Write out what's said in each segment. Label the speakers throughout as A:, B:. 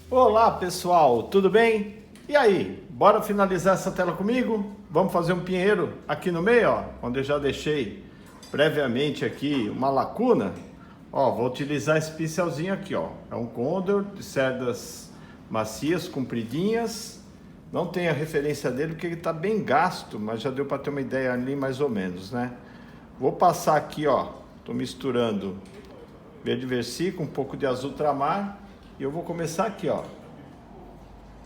A: Olá pessoal, tudo bem? E aí, bora finalizar essa tela comigo? Vamos fazer um pinheiro aqui no meio, ó, onde eu já deixei previamente aqui uma lacuna. Ó, vou utilizar esse pincelzinho aqui, ó. É um Condor de cerdas macias, compridinhas. Não tem a referência dele porque ele tá bem gasto, mas já deu para ter uma ideia ali mais ou menos, né? Vou passar aqui, ó, tô misturando verde versico, um pouco de azul ultramar. E eu vou começar aqui, ó,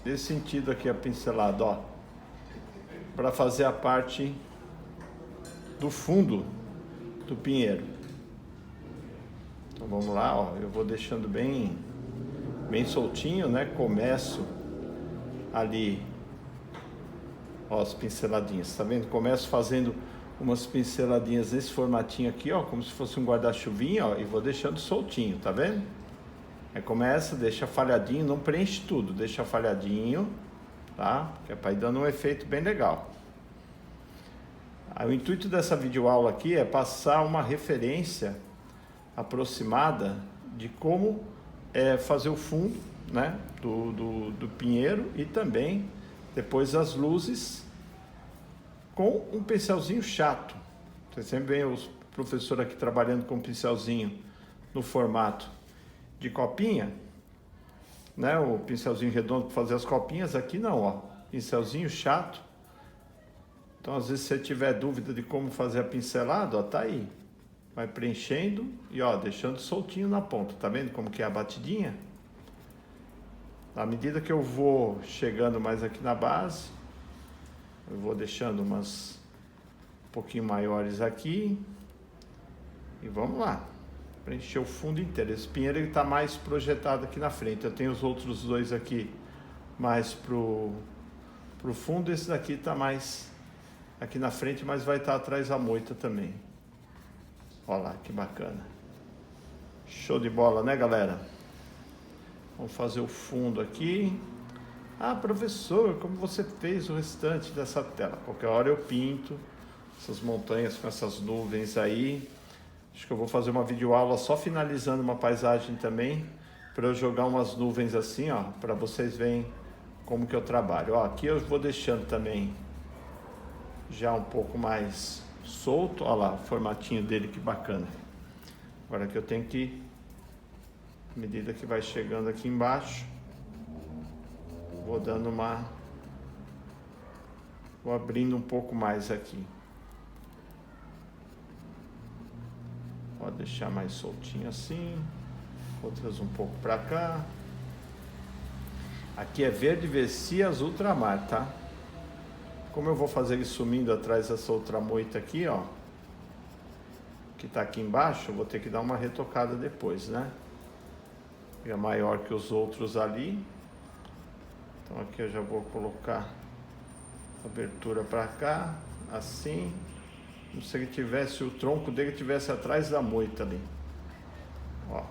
A: desse sentido aqui, a pincelada, ó, para fazer a parte do fundo do pinheiro. Então vamos lá, ó, eu vou deixando bem soltinho, né? Começo ali, ó, as pinceladinhas, tá vendo? Começo fazendo umas pinceladinhas nesse formatinho aqui, ó, como se fosse um guarda-chuvinha, ó, e vou deixando soltinho, tá vendo? Aí começa, deixa falhadinho, não preenche tudo, deixa falhadinho, tá? Que é para ir dando um efeito bem legal. Aí, o intuito dessa videoaula aqui é passar uma referência aproximada de como fazer o fundo, né, do pinheiro e também depois as luzes com um pincelzinho chato. Você sempre vê os professores aqui trabalhando com um pincelzinho no formato de copinha, né? O pincelzinho redondo para fazer as copinhas. Aqui não, ó, pincelzinho chato. Então, às vezes, se você tiver dúvida de como fazer a pincelada, ó, tá aí. Vai preenchendo e, ó, deixando soltinho na ponta. Tá vendo como que é a batidinha? À medida que eu vou chegando mais aqui na base, eu vou deixando umas um pouquinho maiores aqui. E vamos lá. Preencher o fundo inteiro. Esse pinheiro ele tá mais projetado aqui na frente. Eu tenho os outros dois aqui mais pro fundo. Esse daqui tá mais aqui na frente, mas vai estar atrás da moita também. Olha lá, que bacana. Show de bola, né, galera? Vamos fazer o fundo aqui. Ah, professor, como você fez o restante dessa tela? Qualquer hora eu pinto essas montanhas com essas nuvens aí. Acho que eu vou fazer uma videoaula só finalizando uma paisagem também, para eu jogar umas nuvens assim, ó, para vocês verem como que eu trabalho. Ó, aqui eu vou deixando também já um pouco mais solto, ó lá, o formatinho dele, que bacana. Agora que eu tenho que, à medida que vai chegando aqui embaixo, vou dando vou abrindo um pouco mais aqui. Pode deixar mais soltinho assim, outras um pouco para cá. Aqui é verde Vessia azul ultramar, tá? Como eu vou fazer ele sumindo atrás dessa outra moita aqui, ó, que tá aqui embaixo, eu vou ter que dar uma retocada depois, né? É maior que os outros ali. Então aqui eu já vou colocar abertura para cá, assim. Como se ele tivesse, o tronco dele tivesse atrás da moita ali. Ó.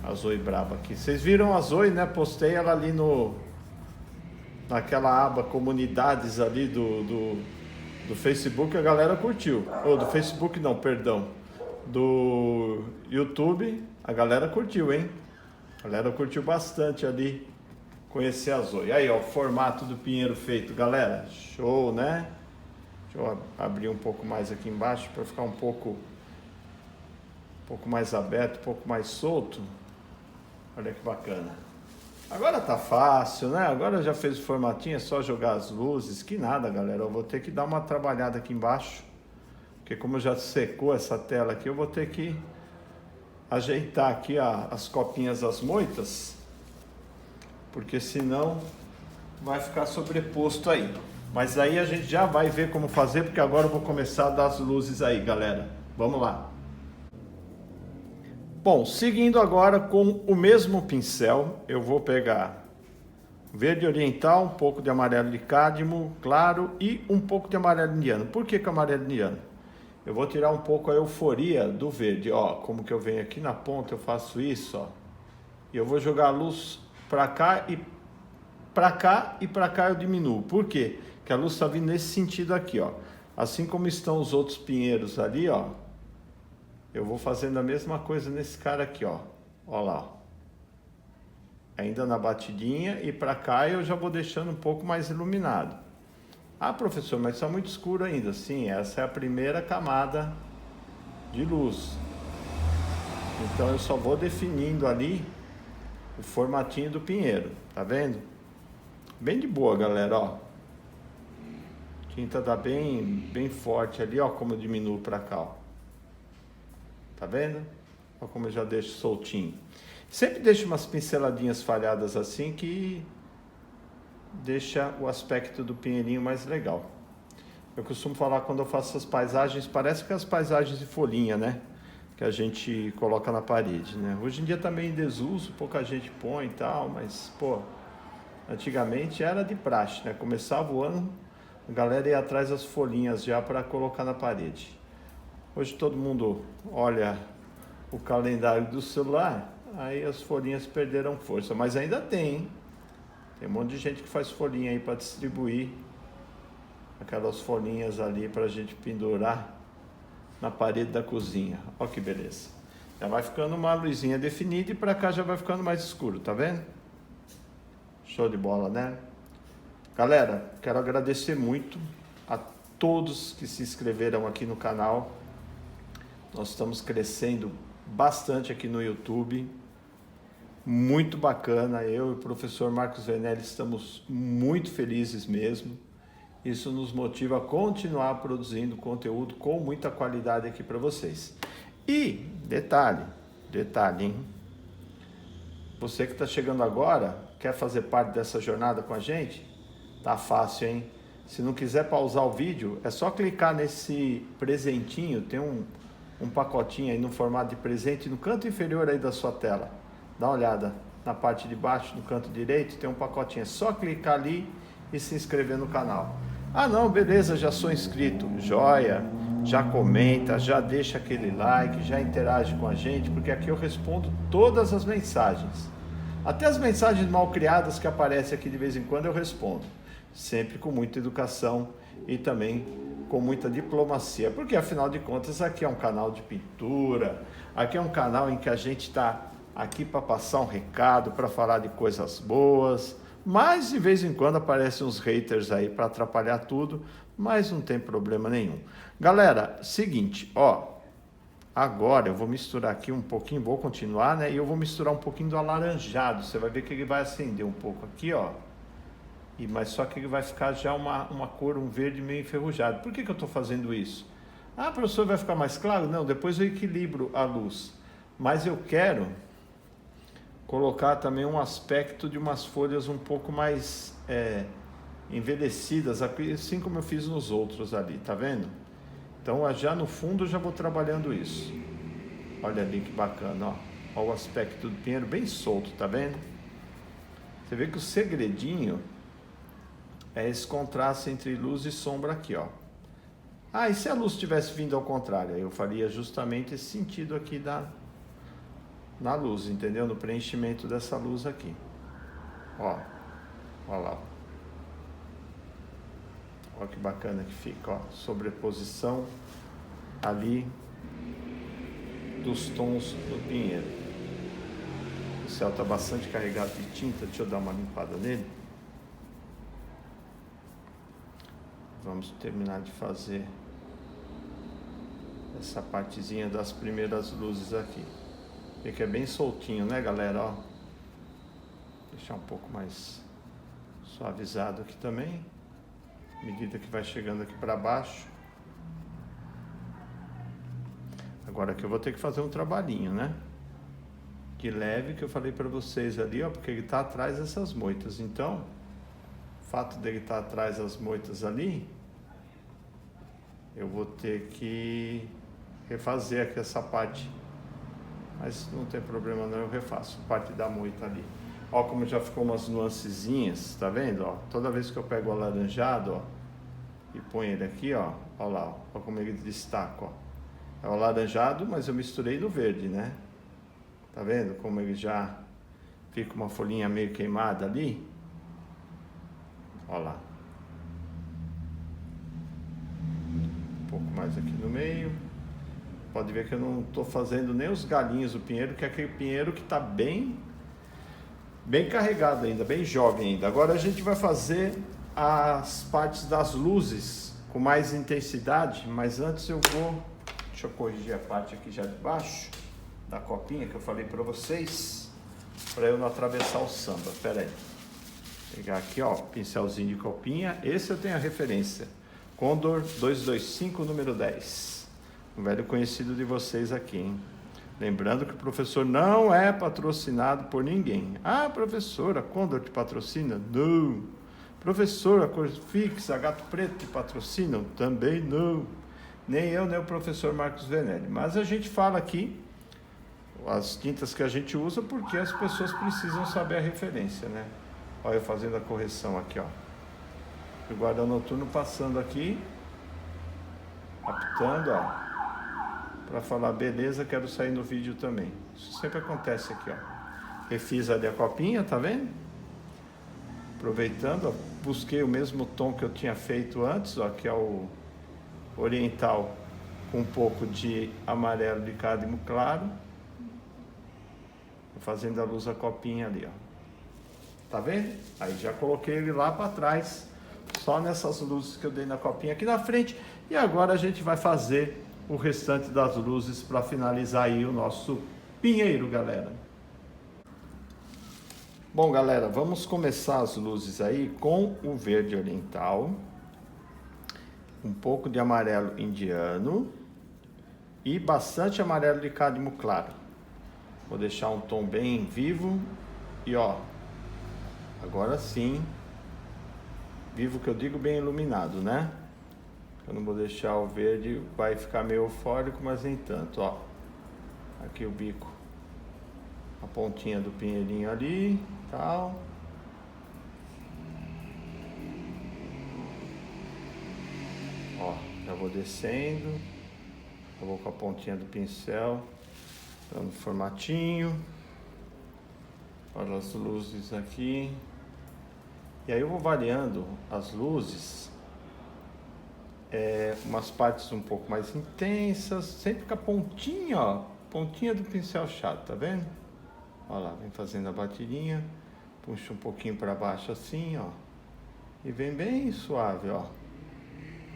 A: A Zoe braba aqui. Vocês viram a Zoe, né? Postei ela ali naquela aba comunidades ali do Facebook. A galera curtiu. Ou do Facebook não, perdão. Do YouTube, a galera curtiu, hein? A galera curtiu bastante ali conhecer a Zoe. Aí, ó, o formato do pinheiro feito, galera. Show, né? Deixa eu abrir um pouco mais aqui embaixo para ficar um pouco mais aberto, um pouco mais solto. Olha que bacana. Agora tá fácil, né? Agora já fez o formatinho, é só jogar as luzes. Que nada, galera. Eu vou ter que dar uma trabalhada aqui embaixo, porque como já secou essa tela aqui, eu vou ter que ajeitar aqui as copinhas das moitas, porque senão vai ficar sobreposto aí. Mas aí a gente já vai ver como fazer, porque agora eu vou começar a dar as luzes aí, galera. Vamos lá. Bom, seguindo agora com o mesmo pincel, eu vou pegar verde oriental, um pouco de amarelo de cádmio claro e um pouco de amarelo indiano. Por que amarelo indiano? Eu vou tirar um pouco a euforia do verde, ó, como que eu venho aqui na ponta, eu faço isso, ó. E eu vou jogar a luz para cá e para cá eu diminuo. Por quê? Que a luz está vindo nesse sentido aqui, ó. Assim como estão os outros pinheiros ali, ó. Eu vou fazendo a mesma coisa nesse cara aqui, ó. Ó lá, ó. ainda na batidinha, e para cá eu já vou deixando um pouco mais iluminado. Ah, professor, mas está muito escuro ainda. Sim, essa é a primeira camada de luz. Então eu só vou definindo ali o formatinho do pinheiro, tá vendo? Bem de boa, galera, ó. A tinta tá bem forte ali, ó, como eu diminuo para cá, ó. Tá vendo? Olha como eu já deixo soltinho. Sempre deixo umas pinceladinhas falhadas assim que deixa o aspecto do pinheirinho mais legal. Eu costumo falar quando eu faço essas paisagens, parece que as paisagens de folhinha, né? Que a gente coloca na parede, né? Hoje em dia tá meio em desuso, pouca gente põe e tal, mas, pô, antigamente era de praxe, né? Começava o ano, a galera ia atrás das folhinhas já para colocar na parede. Hoje todo mundo olha o calendário do celular, aí as folhinhas perderam força, mas ainda tem, hein? Tem um monte de gente que faz folhinha aí para distribuir, aquelas folhinhas ali para a gente pendurar na parede da cozinha. Olha que beleza. Já vai ficando uma luzinha definida e para cá já vai ficando mais escuro, tá vendo? Show de bola, né? Galera, quero agradecer muito a todos que se inscreveram aqui no canal. Nós estamos crescendo bastante aqui no YouTube. Muito bacana. Eu e o professor Marcos Vernelli estamos muito felizes mesmo. Isso nos motiva a continuar produzindo conteúdo com muita qualidade aqui para vocês. E, detalhe, hein? Você que está chegando agora, quer fazer parte dessa jornada com a gente? Tá fácil, hein? Se não quiser pausar o vídeo, é só clicar nesse presentinho, tem um pacotinho aí no formato de presente no canto inferior aí da sua tela. Dá uma olhada na parte de baixo, no canto direito, tem um pacotinho. É só clicar ali e se inscrever no canal. Ah não, beleza, já sou inscrito. Joia, já comenta, já deixa aquele like, já interage com a gente, porque aqui eu respondo todas as mensagens. Até as mensagens mal criadas que aparecem aqui de vez em quando eu respondo. Sempre com muita educação e também com muita diplomacia, porque afinal de contas aqui é um canal de pintura, aqui é um canal em que a gente está aqui para passar um recado, para falar de coisas boas, mas de vez em quando aparecem uns haters aí para atrapalhar tudo, mas não tem problema nenhum. Galera, seguinte, ó, agora eu vou misturar aqui um pouquinho, vou continuar, né, e eu vou misturar um pouquinho do alaranjado, você vai ver que ele vai acender um pouco aqui, ó, mas só que ele vai ficar já uma cor, um verde meio enferrujado. Por que eu estou fazendo isso? Ah, professor, vai ficar mais claro? Não, depois eu equilibro a luz. Mas eu quero colocar também um aspecto de umas folhas um pouco mais envelhecidas, assim como eu fiz nos outros ali, tá vendo? Então já no fundo eu já vou trabalhando isso. Olha ali que bacana, ó. Olha o aspecto do pinheiro bem solto, tá vendo? Você vê que o segredinho é esse contraste entre luz e sombra aqui, ó. Ah, e se a luz tivesse vindo ao contrário? Eu faria justamente esse sentido aqui na luz, entendeu? No preenchimento dessa luz aqui. Ó, ó lá. Ó que bacana que fica, ó. Sobreposição ali dos tons do pinheiro. O céu está bastante carregado de tinta, deixa eu dar uma limpada nele. Vamos terminar de fazer essa partezinha das primeiras luzes aqui. Fica que é bem soltinho, né, galera? Ó, deixar um pouco mais suavizado aqui também, à medida que vai chegando aqui para baixo. Agora que eu vou ter que fazer um trabalhinho, né? De leve, que eu falei para vocês ali, ó, porque ele tá atrás dessas moitas. Então, o fato dele estar atrás das moitas ali, eu vou ter que refazer aqui essa parte, mas não tem problema não, eu refaço a parte da moita ali. Ó como já ficou umas nuancezinhas, tá vendo? Ó, toda vez que eu pego o alaranjado, ó, e ponho ele aqui, ó lá, ó como ele destaca, ó. É o alaranjado, mas eu misturei no verde, né? Tá vendo como ele já fica uma folhinha meio queimada ali? Ó lá. Um pouco mais aqui no meio. Pode ver que eu não estou fazendo nem os galinhos do pinheiro, que é aquele pinheiro que está bem bem carregado ainda, bem jovem ainda. Agora a gente vai fazer as partes das luzes com mais intensidade, mas antes eu vou, deixa eu corrigir a parte aqui já de baixo da copinha que eu falei para vocês, para eu não atravessar o samba. Pera aí, pegar aqui, ó, pincelzinho de copinha. Esse eu tenho a referência, Condor 225 número 10, um velho conhecido de vocês aqui, hein? Lembrando que o professor não é patrocinado por ninguém. Ah, professora, Condor te patrocina? Não. Professora, Cor Fixa, Gato Preto te patrocinam? Também não. Nem eu, nem o professor Marcos Venelli. Mas a gente fala aqui as tintas que a gente usa porque as pessoas precisam saber a referência, né? Olha eu fazendo a correção aqui, ó. O guarda noturno passando aqui, apitando, ó. Para falar, beleza, quero sair no vídeo também. Isso sempre acontece aqui, ó. Refiz ali a copinha, tá vendo? Aproveitando, ó, busquei o mesmo tom que eu tinha feito antes, ó, que é o oriental com um pouco de amarelo de cádmio claro. Fazendo a luz a copinha ali, ó. Tá vendo? Aí já coloquei ele lá para trás, só nessas luzes que eu dei na copinha aqui na frente. E agora a gente vai fazer o restante das luzes para finalizar aí o nosso pinheiro, galera. Bom, galera, vamos começar as luzes aí com o verde oriental, um pouco de amarelo indiano e bastante amarelo de cádmio claro. Vou deixar um tom bem vivo e ó, agora sim, vivo que eu digo bem iluminado, né? Eu não vou deixar o verde, vai ficar meio eufórico, mas nem tanto, ó. Aqui o bico, a pontinha do pinheirinho ali, tal. Ó, já vou descendo, eu vou com a pontinha do pincel, dando formatinho. Olha as luzes aqui. E aí eu vou variando as luzes. Umas partes um pouco mais intensas, sempre com a pontinha, ó, pontinha do pincel chato, tá vendo? Olha lá, vem fazendo a batidinha, puxa um pouquinho para baixo assim, ó, e vem bem suave, ó.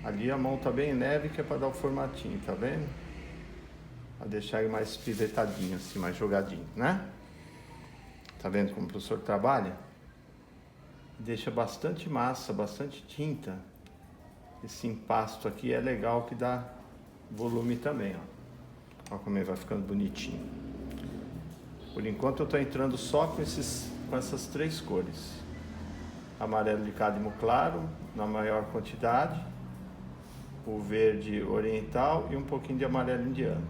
A: Ali a mão tá bem leve, que é para dar o formatinho, tá vendo? Para deixar ele mais pivetadinho assim, mais jogadinho, né? Tá vendo como o professor trabalha? Deixa bastante massa, bastante tinta. Esse impasto aqui é legal, que dá volume também, ó. Olha como ele vai ficando bonitinho. Por enquanto eu estou entrando só com essas três cores. Amarelo de cádmio claro, na maior quantidade. O verde oriental e um pouquinho de amarelo indiano.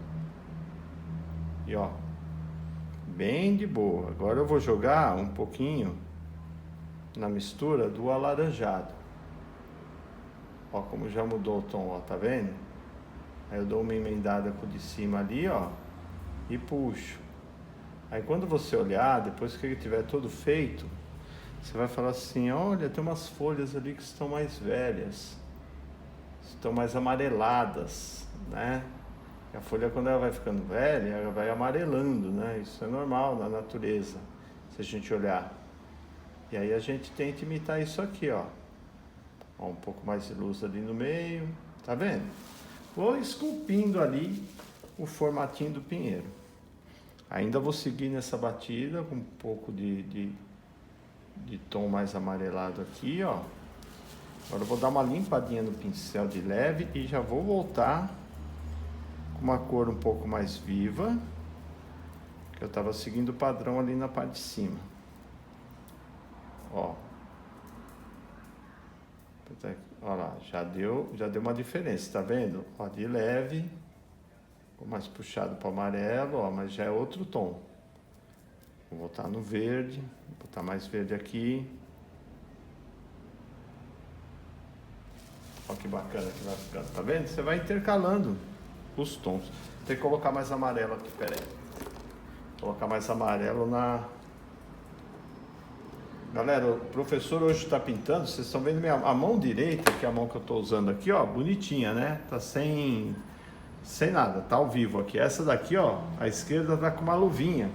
A: E ó, bem de boa. Agora eu vou jogar um pouquinho na mistura do alaranjado. Ó, como já mudou o tom, ó, tá vendo? Aí eu dou uma emendada com o de cima ali, ó, e puxo. Aí quando você olhar, depois que ele tiver todo feito, você vai falar assim, olha, tem umas folhas ali que estão mais velhas, estão mais amareladas, né? E a folha, quando ela vai ficando velha, ela vai amarelando, né? Isso é normal na natureza, se a gente olhar. E aí a gente tenta imitar isso aqui, ó. Ó, um pouco mais de luz ali no meio, tá vendo? Vou esculpindo ali o formatinho do pinheiro. Ainda vou seguir nessa batida com um pouco de tom mais amarelado aqui, ó. Agora eu vou dar uma limpadinha no pincel de leve e já vou voltar com uma cor um pouco mais viva, que eu estava seguindo o padrão ali na parte de cima. Ó. Olha lá, já deu uma diferença, tá vendo? Ó, de leve, mais puxado para o amarelo, ó, mas já é outro tom. Vou voltar no verde, botar mais verde aqui. Olha que bacana que vai ficando, tá vendo? Você vai intercalando os tons. Tem que colocar mais amarelo aqui, peraí. Colocar mais amarelo na... Galera, o professor hoje está pintando, vocês estão vendo a mão direita, que é a mão que eu estou usando aqui, ó, bonitinha, né? Tá sem nada, tá ao vivo aqui. Essa daqui, ó, a esquerda tá com uma luvinha.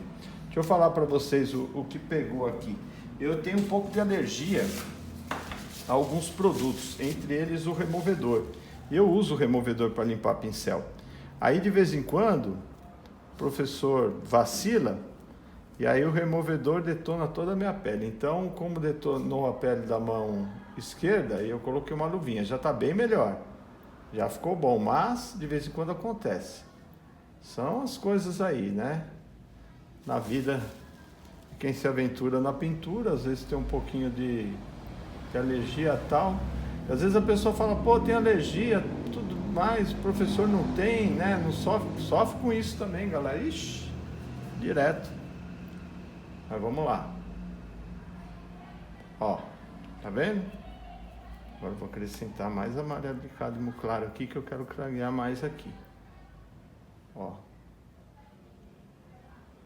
A: Deixa Deixa eu falar para vocês o que pegou aqui. Eu tenho um pouco de alergia a alguns produtos, entre eles o removedor. Eu uso o removedor para limpar pincel. Aí de vez em quando, o professor vacila e aí o removedor detona toda a minha pele. Então, como detonou a pele da mão esquerda, eu coloquei uma luvinha. Já está bem melhor. Já ficou bom, mas de vez em quando acontece. São as coisas aí, né? Na vida, quem se aventura na pintura, às vezes tem um pouquinho de alergia e tal. Às vezes a pessoa fala, pô, tem alergia, tudo mais, o professor não tem, né? Não sofre com isso também, galera. Ixi, direto. Mas vamos lá. Ó, tá vendo? Agora eu vou acrescentar mais amarelo de cádmio claro aqui, que eu quero clarear mais aqui. Ó.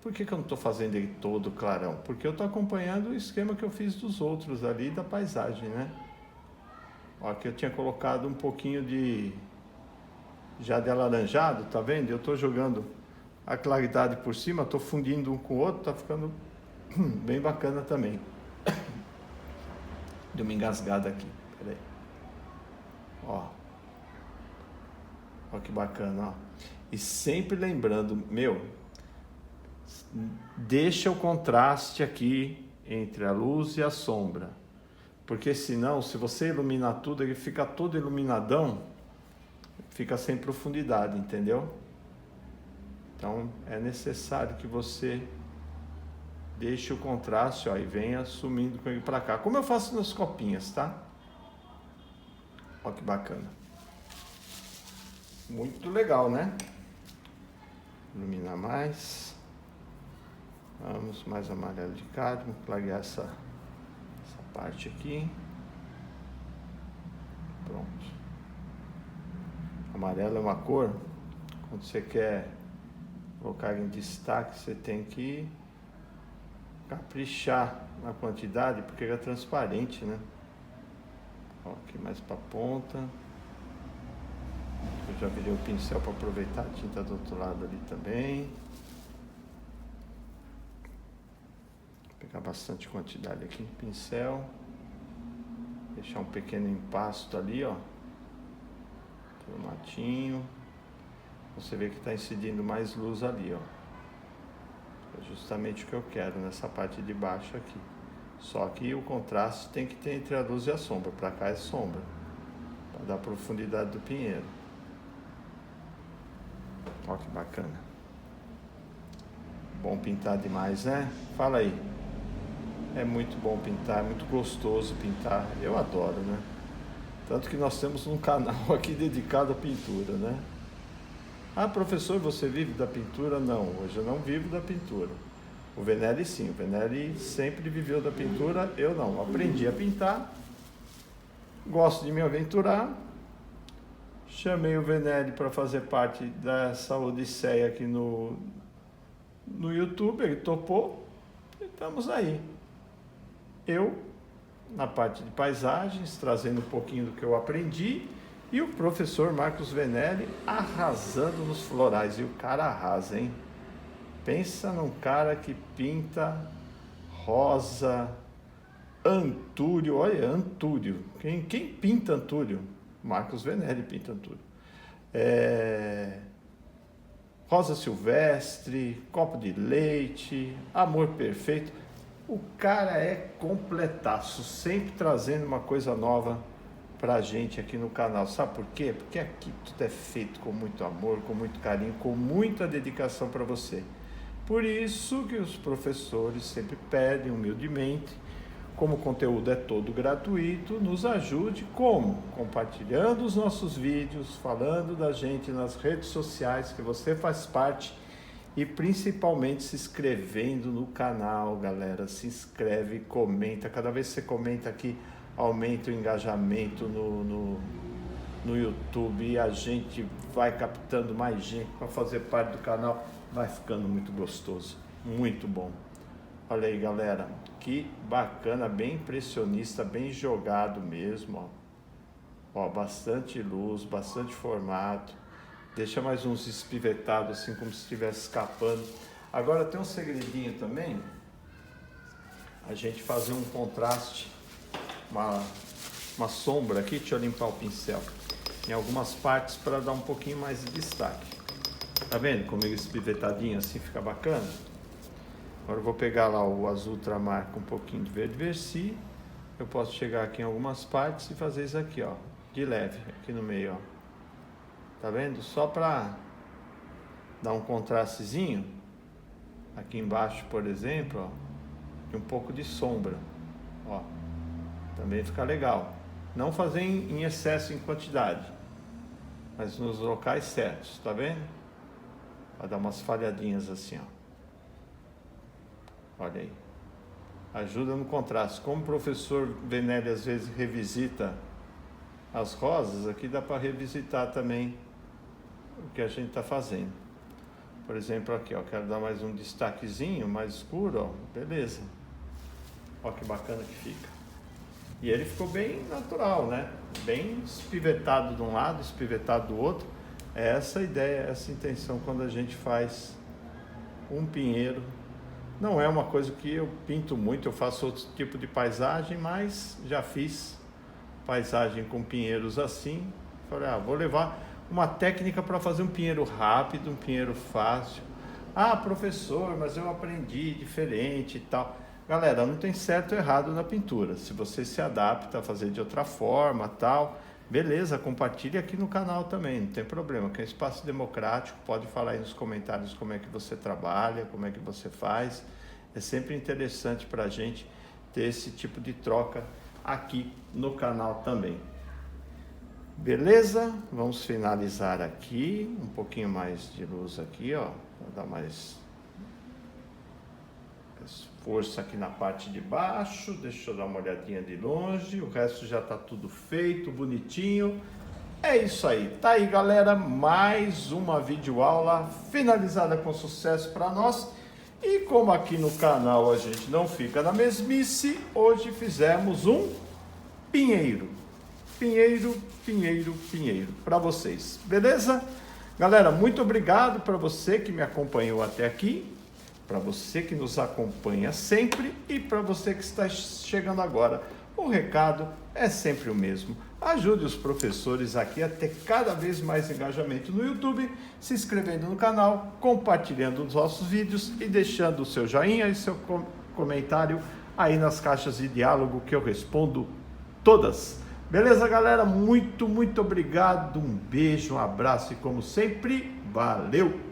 A: Por que eu não estou fazendo ele todo clarão? Porque eu estou acompanhando o esquema que eu fiz dos outros ali, da paisagem, né? Ó, aqui eu tinha colocado um pouquinho já de alaranjado, tá vendo? Eu estou jogando a claridade por cima, estou fundindo um com o outro, tá ficando bem bacana também. Deu uma engasgada aqui, peraí. Ó. Ó que bacana, ó. E sempre lembrando, deixa o contraste aqui entre a luz e a sombra. Porque senão, se você iluminar tudo, ele fica todo iluminadão, fica sem profundidade, entendeu? Então, é necessário que você deixe o contraste, ó, e venha sumindo com ele para cá. Como eu faço nas copinhas, tá? Ó que bacana. Muito legal, né? Iluminar mais. Vamos, mais amarelo de cádmio, clarear essa parte aqui. Pronto. Amarelo é uma cor, quando você quer colocar em destaque, você tem que caprichar na quantidade, porque ele é transparente, né? Ó, aqui mais para ponta. Eu já virei o pincel para aproveitar a tinta do outro lado ali também. Pegar bastante quantidade aqui no pincel. Deixar um pequeno impasto ali, ó. Formatinho. Você vê que está incidindo mais luz ali, ó. É justamente o que eu quero nessa parte de baixo aqui. Só que o contraste tem que ter entre a luz e a sombra. Para cá é sombra, para dar profundidade do pinheiro. Ó que bacana. Bom pintar demais, né? Fala aí. É muito bom pintar, é muito gostoso pintar. Eu adoro, né? Tanto que nós temos um canal aqui dedicado à pintura, né? Ah, professor, você vive da pintura? Não, hoje eu não vivo da pintura. O Venelli sim, o Venelli sempre viveu da pintura, eu não. Aprendi a pintar, gosto de me aventurar. Chamei o Venelli para fazer parte dessa odisseia aqui no YouTube, ele topou e estamos aí. Eu, na parte de paisagens, trazendo um pouquinho do que eu aprendi, e o professor Marcos Venelli arrasando nos florais. E o cara arrasa, hein? Pensa num cara que pinta rosa, antúrio. Olha, antúrio. Quem pinta antúrio? Marcos Venelli pinta antúrio. Rosa silvestre, copo de leite, amor perfeito. O cara é completaço, sempre trazendo uma coisa nova pra gente aqui no canal. Sabe por quê? Porque aqui tudo é feito com muito amor, com muito carinho, com muita dedicação para você. Por isso que os professores sempre pedem humildemente, como o conteúdo é todo gratuito, nos ajude como? Compartilhando os nossos vídeos, falando da gente nas redes sociais, que você faz parte, e principalmente se inscrevendo no canal, galera. Se inscreve, comenta. Cada vez que você comenta aqui, aumenta o engajamento no YouTube, e a gente vai captando mais gente para fazer parte do canal. Vai ficando muito gostoso, muito bom. Olha aí, galera, que bacana, bem impressionista, bem jogado mesmo, ó. Ó, bastante luz, bastante formato. Deixa mais uns espivetados assim, como se estivesse escapando. Agora tem um segredinho também, a gente fazer um contraste, uma sombra aqui. Deixa eu limpar o pincel em algumas partes para dar um pouquinho mais de destaque. Tá vendo como ele espivetadinho assim fica bacana? Agora eu vou pegar lá o azul ultramar com um pouquinho de verde versi. Eu posso chegar aqui em algumas partes e fazer isso aqui, ó, de leve, aqui no meio, ó. Tá vendo? Só para dar um contrastezinho. Aqui embaixo, por exemplo, ó, e um pouco de sombra, ó. Também fica legal. Não fazer em excesso em quantidade, mas nos locais certos, tá vendo? Vai dar umas falhadinhas assim, ó. Olha aí. Ajuda no contraste. Como o professor Venelli às vezes revisita as rosas, aqui dá para revisitar também o que a gente está fazendo. Por exemplo, aqui, ó, quero dar mais um destaquezinho mais escuro, ó. Beleza. Ó que bacana que fica. E ele ficou bem natural, né? Bem espivetado de um lado, espivetado do outro. É essa a ideia, essa a intenção quando a gente faz um pinheiro. Não é uma coisa que eu pinto muito, eu faço outro tipo de paisagem, mas já fiz paisagem com pinheiros assim. Falei, vou levar uma técnica para fazer um pinheiro rápido, um pinheiro fácil. Professor, mas eu aprendi diferente e tal. Galera, não tem certo ou errado na pintura. Se você se adapta a fazer de outra forma, tal, beleza, compartilhe aqui no canal também, não tem problema, que é um espaço democrático, pode falar aí nos comentários como é que você trabalha, como é que você faz. É sempre interessante para a gente ter esse tipo de troca aqui no canal também. Beleza? Vamos finalizar aqui, um pouquinho mais de luz aqui, ó, para dar mais força aqui na parte de baixo. Deixa eu dar uma olhadinha de longe, o resto já tá tudo feito, bonitinho. É isso aí, tá aí galera, mais uma videoaula finalizada com sucesso para nós. E como aqui no canal a gente não fica na mesmice, hoje fizemos um pinheiro. Pinheiro para vocês, beleza? Galera, muito obrigado para você que me acompanhou até aqui, para você que nos acompanha sempre e para você que está chegando agora. O recado é sempre o mesmo. Ajude os professores aqui a ter cada vez mais engajamento no YouTube, se inscrevendo no canal, compartilhando os nossos vídeos e deixando o seu joinha e seu comentário aí nas caixas de diálogo que eu respondo todas. Beleza, galera? Muito obrigado. Um beijo, um abraço e como sempre, valeu!